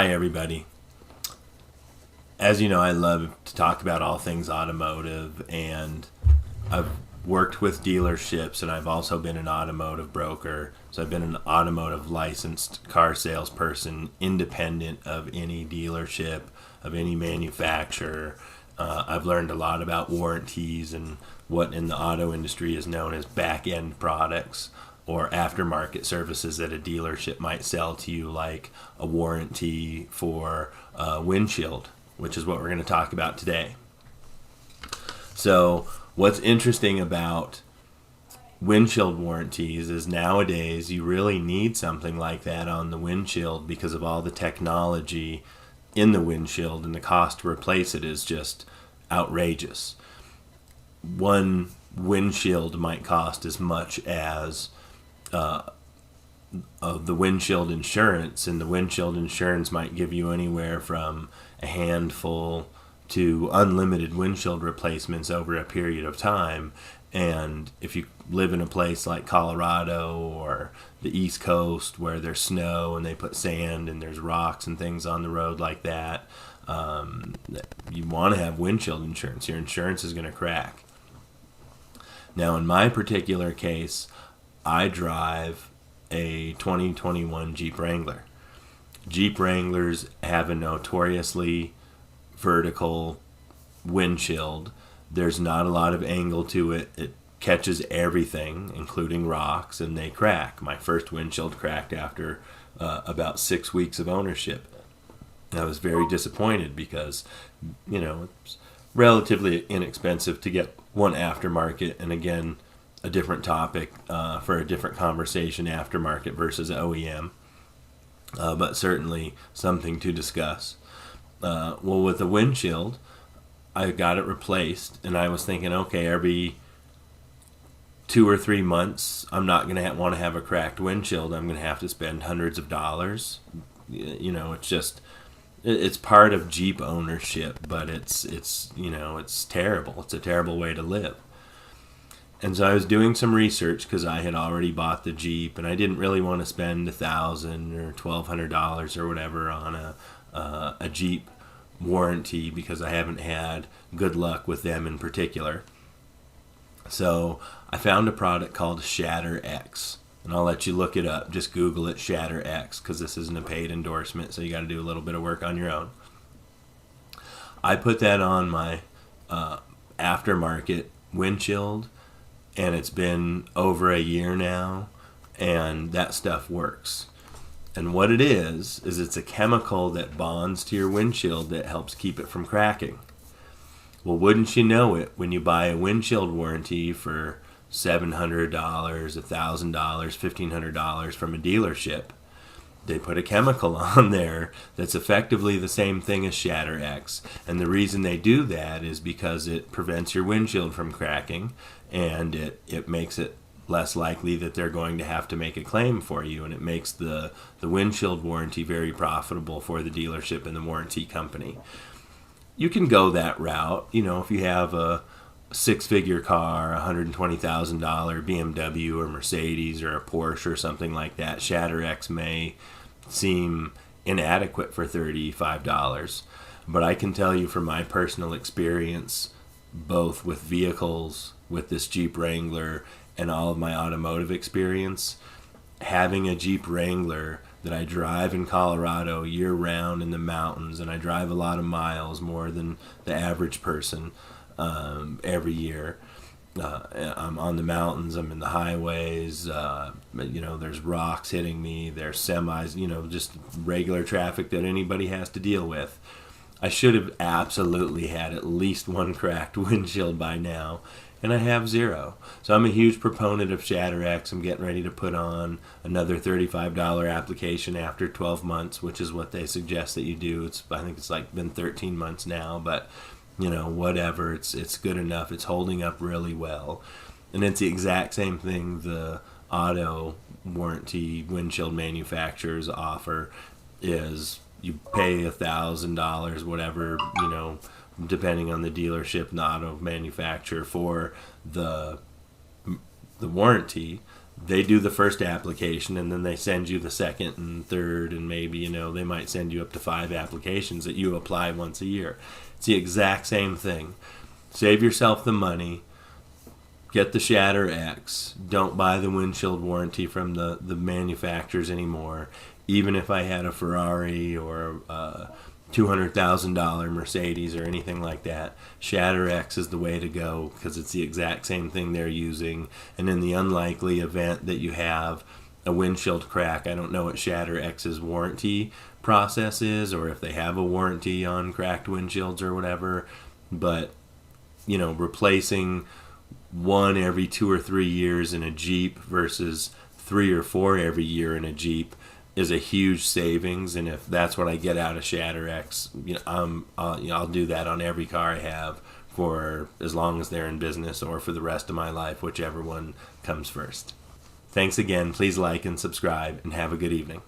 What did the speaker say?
Hi, everybody. As you know, I love to talk about all things automotive, and I've worked with dealerships, and I've also been an automotive broker. So I've been an automotive licensed car salesperson, independent of any dealership, of any manufacturer. I've learned a lot about warranties and what in the auto industry is known as back-end products or aftermarket services that a dealership might sell to you, like a warranty for a windshield, which is what we're going to talk about today. So what's interesting about windshield warranties is nowadays you really need something like that on the windshield because of all the technology in the windshield, and the cost to replace it is just outrageous. One windshield might cost as much as of the windshield insurance, and the windshield insurance might give you anywhere from a handful to unlimited windshield replacements over a period of time. And if you live in a place like Colorado or the East Coast where there's snow and they put sand and there's rocks and things on the road like that, you want to have windshield insurance. Your insurance is going to crack. Now, in my particular case, I drive a 2021 Jeep Wrangler. Jeep Wranglers have a notoriously vertical windshield. There's not a lot of angle to it. It catches everything, including rocks, and they crack. My first windshield cracked after about 6 weeks of ownership. I was very disappointed because, it's relatively inexpensive to get one aftermarket, and again, a different topic for a different conversation, aftermarket versus OEM, but certainly something to discuss. Well, with the windshield, I got it replaced, and I was thinking, okay, every 2 or 3 months, I'm not going to want to have a cracked windshield. I'm going to have to spend hundreds of dollars. It's just, it's part of Jeep ownership, but it's terrible. It's a terrible way to live. And so I was doing some research because I had already bought the Jeep, and I didn't really want to spend $1,000 or $1,200 or whatever on a Jeep warranty because I haven't had good luck with them in particular. So I found a product called Shatter X, and I'll let you look it up. Just Google it, Shatter X, because this isn't a paid endorsement, so you got to do a little bit of work on your own. I put that on my aftermarket windshield, and it's been over a year now, and that stuff works. And what it is it's a chemical that bonds to your windshield that helps keep it from cracking. Well, wouldn't you know it, when you buy a windshield warranty for $700, $1,000, $1,500 from a dealership, they put a chemical on there that's effectively the same thing as Shatter X. And the reason they do that is because it prevents your windshield from cracking, and it makes it less likely that they're going to have to make a claim for you, and it makes the windshield warranty very profitable for the dealership and the warranty company. You can go that route, if you have a six-figure car, $120,000 BMW or Mercedes or a Porsche or something like that. Shatter X may seem inadequate for $35, but I can tell you from my personal experience, both with vehicles, with this Jeep Wrangler, and all of my automotive experience, having a Jeep Wrangler that I drive in Colorado year-round in the mountains, and I drive a lot of miles, more than the average person every year. I'm on the mountains, I'm in the highways, there's rocks hitting me, there's semis, just regular traffic that anybody has to deal with. I should have absolutely had at least one cracked windshield by now, and I have zero. So I'm a huge proponent of Shatter X. I'm getting ready to put on another $35 application after 12 months, which is what they suggest that you do. I think it's been 13 months now, but whatever. It's good enough. It's holding up really well. And it's the exact same thing the auto warranty windshield manufacturers offer is you pay $1,000, whatever, depending on the dealership and the auto manufacturer for the warranty. they do the first application, and then they send you the second and third, and maybe, they might send you up to 5 applications that you apply once a year. It's the exact same thing. Save yourself the money. Get the Shatter X. Don't buy the windshield warranty from the manufacturers anymore. Even if I had a Ferrari or a $200,000 Mercedes or anything like that, Shatter X is the way to go, because it's the exact same thing they're using. And in the unlikely event that you have a windshield crack, I don't know what Shatter X's warranty process is, or if they have a warranty on cracked windshields or whatever, but replacing one every 2 or 3 years in a Jeep versus 3 or 4 every year in a Jeep is a huge savings. And if that's what I get out of Shatter X, I'll do that on every car I have for as long as they're in business, or for the rest of my life, whichever one comes first. Thanks again. Please like and subscribe, and have a good evening.